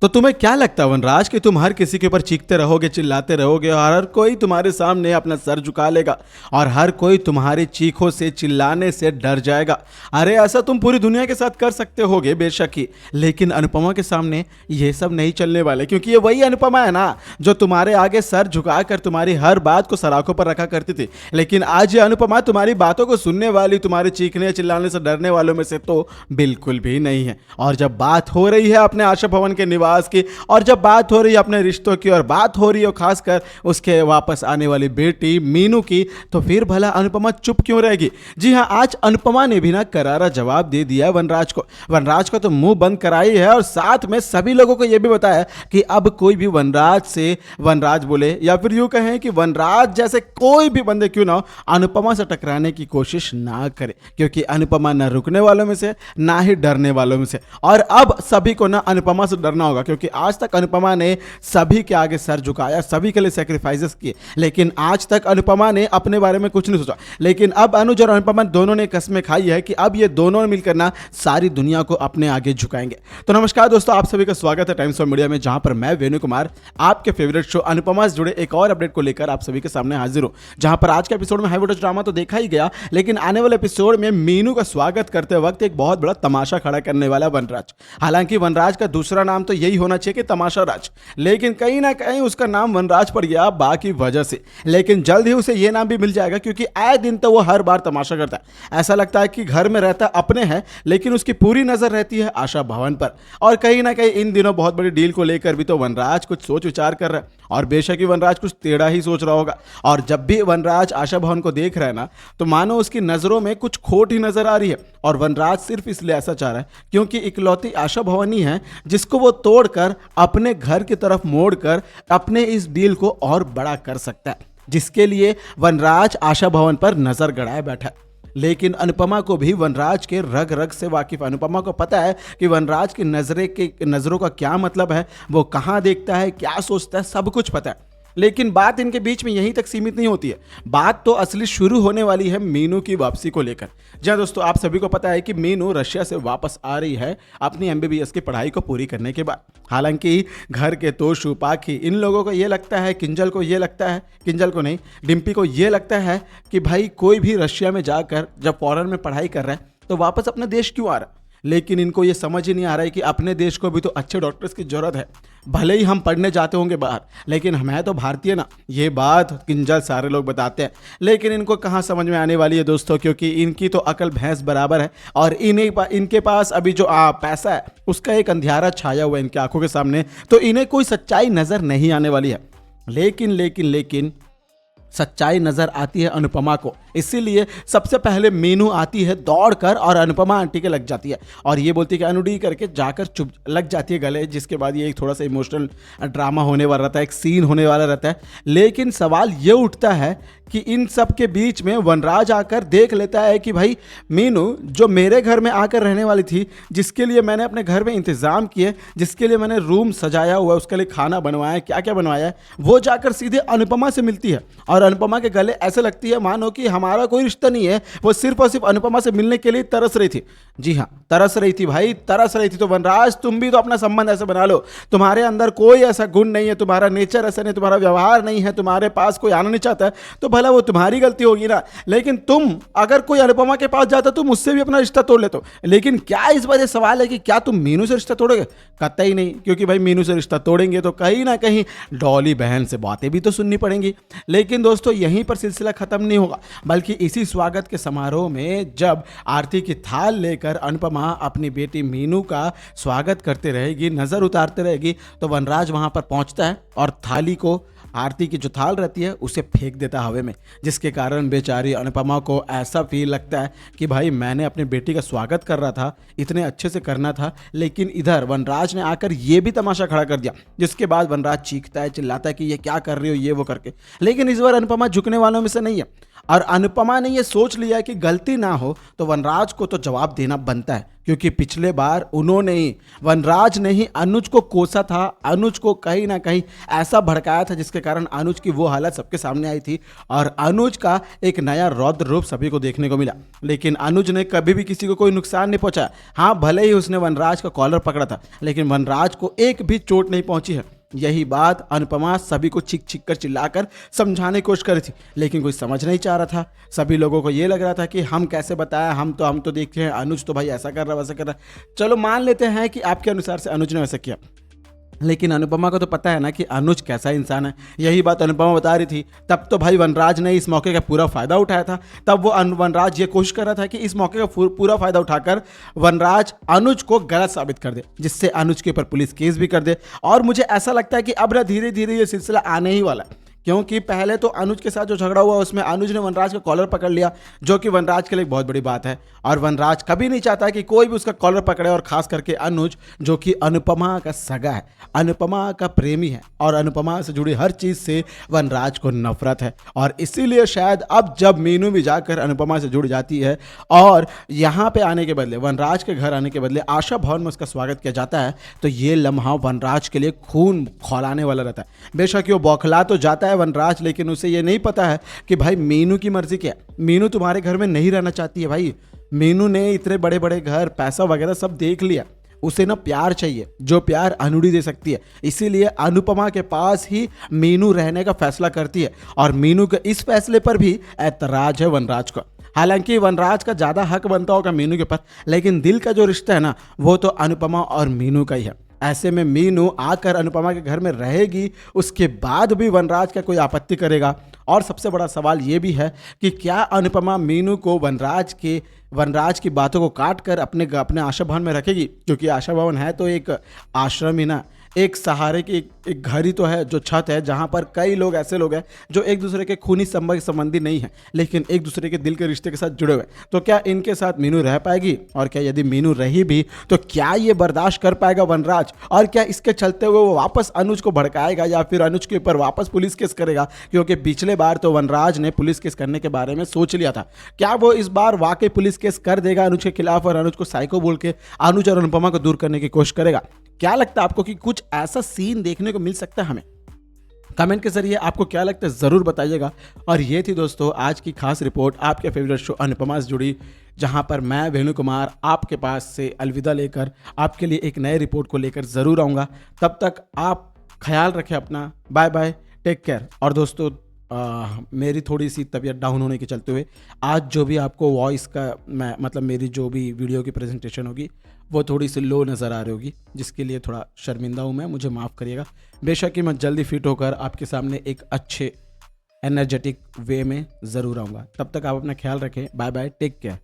तो तुम्हें क्या लगता है वनराज कि तुम हर किसी के ऊपर चीखते रहोगे, चिल्लाते रहोगे और हर कोई तुम्हारे सामने अपना सर झुका लेगा और हर कोई तुम्हारी चीखों से, चिल्लाने से डर जाएगा? अरे ऐसा तुम पूरी दुनिया के साथ कर सकते होगे बेशक ही, लेकिन अनुपमा के सामने ये सब नहीं चलने वाले, क्योंकि ये वही अनुपमा है ना जो तुम्हारे आगे सर झुकाकर तुम्हारी हर बात को सराखों पर रखा करती थी। लेकिन आज ये अनुपमा तुम्हारी बातों को सुनने वाली, तुम्हारे चीखने चिल्लाने से डरने वालों में से तो बिल्कुल भी नहीं है। और जब बात हो रही है अपने आशा भवन के निवास की, और जब बात हो रही है अपने रिश्तों की, और बात हो रही है खासकर उसके वापस आने वाली बेटी मीनू की, तो फिर भला अनुपमा चुप क्यों रहेगी? जी हां, आज अनुपमा ने भी ना करारा जवाब दे दिया है वनराज को। वनराज का तो मुंह बंद कराई है और साथ में सभी लोगों को यह भी बताया कि अब कोई भी वनराज से वनराज बोले या फिर यूं कहें कि वनराज जैसे कोई भी बंदे क्यों ना हो, अनुपमा से टकराने की कोशिश ना करे, क्योंकि अनुपमा ना रुकने वालों में से ना ही डरने वालों में से। और अब सभी को ना अनुपमा से डरना होगा, क्योंकि आज तक अनुपमा ने सभी के आगे सर झुकाया, सभी के लिए सैक्रिफाइसेस किए, लेकिन आज तक अनुपमा ने अपने बारे में कुछ नहीं सोचा। लेकिन अब अनुज और अनुपमा दोनों ने कस्में खाई है कि अब ये दोनों मिलकर ना सारी दुनिया को अपने आगे झुकाएंगे। तो नमस्कार दोस्तों, आप सभी का स्वागत है टाइम्स ऑफ मीडिया में, जहां पर मैं वेणु कुमार आपके फेवरेट शो अनुपमा से जुड़े एक और अपडेट को लेकर आप सभी के सामने हाजिर हूं। जहां पर आज के एपिसोड में हाई वोल्टेज ड्रामा तो देखा ही गया, लेकिन आने वाले एपिसोड में मीनू का स्वागत करते वक्त एक बहुत बड़ा तमाशा खड़ा करने वाला वनराज। हालांकि वनराज का दूसरा नाम तो यही होना चाहिए कि तमाशा राज, लेकिन कहीं ना कहीं उसका नाम वनराज पड़ गया बाकी वजह से। लेकिन जल्द ही उसे यह नाम भी मिल जाएगा, क्योंकि आए दिन तो वो हर बार तमाशा करता है। ऐसा लगता है कि घर में रहता अपने है, लेकिन उसकी पूरी नजर रहती है आशा भवन पर। और कहीं ना कहीं इन दिनों बहुत बड़ी डील को लेकर भी तो वनराज कुछ सोच विचार कर रहा है, और बेशक ही वनराज कुछ टेढ़ा ही सोच रहा होगा। और जब भी वनराज आशा भवन को देख रहा है ना, तो मानो उसकी नजरों में कुछ खोट ही नजर आ रही है। और वनराज सिर्फ इसलिए ऐसा चाह रहा है क्योंकि इकलौती आशा भवन ही है जिसको वो तोड़कर अपने घर की तरफ मोड़कर अपने इस डील को और बड़ा कर सकता है, जिसके लिए वनराज आशा भवन पर नजर गड़ाए बैठा है। लेकिन अनुपमा को भी वनराज के रग रग से वाकिफ। अनुपमा को पता है कि वनराज की नजरों का क्या मतलब है, वो कहां देखता है, क्या सोचता है, सब कुछ पता है। लेकिन बात इनके बीच में यहीं तक सीमित नहीं होती है, बात तो असली शुरू होने वाली है मीनू की वापसी को लेकर। जहां दोस्तों आप सभी को पता है कि मीनू रशिया से वापस आ रही है अपनी एमबीबीएस की पढ़ाई को पूरी करने के बाद। हालांकि घर के तोशु पाखी इन लोगों को ये लगता है, किंजल को ये लगता है, किंजल को नहीं डिम्पी को ये लगता है कि भाई कोई भी रशिया में जाकर जब फॉरेन में पढ़ाई कर रहा है तो वापस अपने देश क्यों आ रहा है। लेकिन इनको ये समझ ही नहीं आ रहा है कि अपने देश को भी तो अच्छे डॉक्टर्स की जरूरत है। भले ही हम पढ़ने जाते होंगे बाहर, लेकिन मैं तो भारतीय ना, ये बात किंजल सारे लोग बताते हैं। लेकिन इनको कहाँ समझ में आने वाली है दोस्तों, क्योंकि इनकी तो अकल भैंस बराबर है और इनके पास अभी जो पैसा है उसका एक अंधियारा छाया हुआ है इनकी आंखों के सामने, तो इन्हें कोई सच्चाई नजर नहीं आने वाली है। लेकिन सच्चाई नजर आती है अनुपमा को, इसीलिए सबसे पहले मीनू आती है दौड़कर और अनुपमा आंटी के लग जाती है और ये बोलती है कि अनुडी करके जाकर चुप लग जाती है गले, जिसके बाद ये एक थोड़ा सा इमोशनल ड्रामा होने वाला रहता है, एक सीन होने वाला रहता है। लेकिन सवाल ये उठता है कि इन सब के बीच में वनराज आकर देख लेता है कि भाई मीनू जो मेरे घर में आकर रहने वाली थी, जिसके लिए मैंने अपने घर में इंतज़ाम किए, जिसके लिए मैंने रूम सजाया हुआ है, उसके लिए खाना बनवाया, क्या क्या बनवाया है, वो जाकर सीधे अनुपमा से मिलती है और अनुपमा के गले ऐसे लगती है मानो कि हमारा कोई रिश्ता नहीं है, वो सिर्फ और सिर्फ अनुपमा से मिलने के लिए तरस रही थी। जी हाँ, तरस रही थी भाई, तरस रही थी। तो वनराज तुम भी तो अपना संबंध ऐसे बना लो, तुम्हारे अंदर कोई ऐसा गुण नहीं है, तुम्हारा नेचर ऐसा नहीं, तुम्हारा व्यवहार नहीं है, तुम्हारे पास कोई आना नहीं चाहता है, तो भला वो तुम्हारी गलती होगी ना। लेकिन तुम अगर कोई अनुपमा के पास जाता तुम उससे भी अपना रिश्ता तोड़ लेते हो। लेकिन क्या इस वजह सवाल है कि क्या तुम मीनू से रिश्ता तोड़ोगे? कतई नहीं, क्योंकि भाई मीनू से रिश्ता तोड़ेंगे तो कहीं ना कहीं डॉली बहन से बातें भी तो सुननी पड़ेंगी। लेकिन दोस्तों यहीं पर सिलसिला खत्म नहीं होगा, बल्कि इसी स्वागत के समारोह में जब आरती की थाल लेकर अनुपमा अपनी बेटी मीनू का स्वागत करते रहेगी, नजर उतारते रहेगी, तो वनराज वहां पर पहुंचता है और थाली को, आरती की जो थाल रहती है उसे फेंक देता हवा में, जिसके कारण बेचारी अनुपमा को ऐसा फील लगता है कि भाई मैंने अपनी बेटी का स्वागत कर रहा था, इतने अच्छे से करना था, लेकिन इधर वनराज ने आकर ये भी तमाशा खड़ा कर दिया। जिसके बाद वनराज चीखता है, चिल्लाता है कि ये क्या कर रही हो, ये वो करके। लेकिन इस बार अनुपमा झुकने वालों में से नहीं है। और अनुपमा ने ये सोच लिया कि गलती ना हो तो वनराज को तो जवाब देना बनता है, क्योंकि पिछले बार उन्होंने ही, वनराज ने ही अनुज को कोसा था, अनुज को कहीं ना कहीं ऐसा भड़काया था जिसके कारण अनुज की वो हालत सबके सामने आई थी और अनुज का एक नया रौद्र रूप सभी को देखने को मिला। लेकिन अनुज ने कभी भी किसी को कोई नुकसान नहीं पहुंचाया। हाँ, भले ही उसने वनराज का कॉलर पकड़ा था, लेकिन वनराज को एक भी चोट नहीं पहुंची है। यही बात अनुपमा सभी को चीख चीख कर चिल्लाकर समझाने की कोशिश करी थी, लेकिन कोई समझ नहीं चाह रहा था। सभी लोगों को ये लग रहा था कि हम कैसे बताएं, हम तो देखते हैं अनुज तो भाई ऐसा कर रहा वैसा कर रहा। चलो मान लेते हैं कि आपके अनुसार से अनुज ने वैसा किया, लेकिन अनुपमा को तो पता है ना कि अनुज कैसा इंसान है। यही बात अनुपमा बता रही थी। तब तो भाई वनराज ने इस मौके का पूरा फायदा उठाया था। तब वो वनराज ये कोशिश कर रहा था कि इस मौके का पूरा फायदा उठाकर वनराज अनुज को गलत साबित कर दे, जिससे अनुज के ऊपर पुलिस केस भी कर दे। और मुझे ऐसा लगता है कि अब ना धीरे धीरे ये सिलसिला आने ही वाला है, क्योंकि पहले तो अनुज के साथ जो झगड़ा हुआ उसमें अनुज ने वनराज का कॉलर पकड़ लिया, जो कि वनराज के लिए बहुत बड़ी बात है। और वनराज कभी नहीं चाहता कि कोई भी उसका कॉलर पकड़े, और खास करके अनुज जो कि अनुपमा का सगा है, अनुपमा का प्रेमी है और अनुपमा से जुड़ी हर चीज़ से वनराज को नफरत है। और इसीलिए शायद अब जब मीनू भी जाकर अनुपमा से जुड़ जाती है और यहाँ पे आने के बदले, वनराज के घर आने के बदले आशा भवन में उसका स्वागत किया जाता है, तो ये लम्हा वनराज के लिए खून खौलाने वाला रहता है। बेशक वो बौखला तो जाता है वनराज, लेकिन उसे ये नहीं पता है कि भाई मीनू की मर्जी क्या है। मीनू तुम्हारे घर में नहीं रहना चाहती है भाई। मीनू ने इतने बड़े बड़े घर, पैसा वगैरह सब देख लिया। उसे ना प्यार चाहिए, जो प्यार अनुड़ी दे सकती है। इसीलिए अनुपमा के पास ही मीनू रहने का फैसला करती है और मीनू के इस फैसले पर भी ऐतराज है वनराज को। हालांकि वनराज का ज़्यादा हक बनता होगा मीनू के ऊपर, लेकिन दिल का जो रिश्ता है ना, वो तो अनुपमा और मीनू का ही है। ऐसे में मीनू आकर अनुपमा के घर में रहेगी, उसके बाद भी वनराज का कोई आपत्ति करेगा। और सबसे बड़ा सवाल ये भी है कि क्या अनुपमा मीनू को वनराज की बातों को काट कर अपने आशा भवन में रखेगी, क्योंकि आशा भवन है तो एक आश्रम ही ना, एक सहारे की एक घर ही तो है, जो छत है जहाँ पर कई लोग ऐसे लोग हैं जो एक दूसरे के खूनी संबंधी नहीं है, लेकिन एक दूसरे के दिल के रिश्ते के साथ जुड़े हुए। तो क्या इनके साथ मीनू रह पाएगी? और क्या यदि मीनू रही भी तो क्या ये बर्दाश्त कर पाएगा वनराज? और क्या इसके चलते हुए वो वापस अनुज को भड़काएगा या फिर अनुज के ऊपर वापस पुलिस केस करेगा? क्योंकि पिछले बार तो वनराज ने पुलिस केस करने के बारे में सोच लिया था। क्या वो इस बार वाकई पुलिस केस कर देगा अनुज के खिलाफ और अनुज को साइको बोल के अनुज और अनुपमा को दूर करने की कोशिश करेगा? क्या लगता है आपको कि कुछ ऐसा सीन देखने को मिल सकता है हमें? कमेंट के जरिए आपको क्या लगता है ज़रूर बताइएगा। और ये थी दोस्तों आज की खास रिपोर्ट आपके फेवरेट शो अनुपमा से जुड़ी, जहां पर मैं वेणु कुमार आपके पास से अलविदा लेकर आपके लिए एक नए रिपोर्ट को लेकर ज़रूर आऊँगा। तब तक आप ख्याल रखें अपना। Bye bye, take care. और दोस्तों मेरी थोड़ी सी तबीयत डाउन होने के चलते हुए आज जो भी आपको वॉइस का मतलब मेरी जो भी वीडियो की प्रेजेंटेशन होगी वो थोड़ी सी लो नज़र आ रही होगी, जिसके लिए थोड़ा शर्मिंदा हूँ मैं, मुझे माफ़ करिएगा। बेशक कि मैं जल्दी फिट होकर आपके सामने एक अच्छे एनर्जेटिक वे में ज़रूर आऊँगा। तब तक आप अपना ख्याल रखें। Bye bye, take care.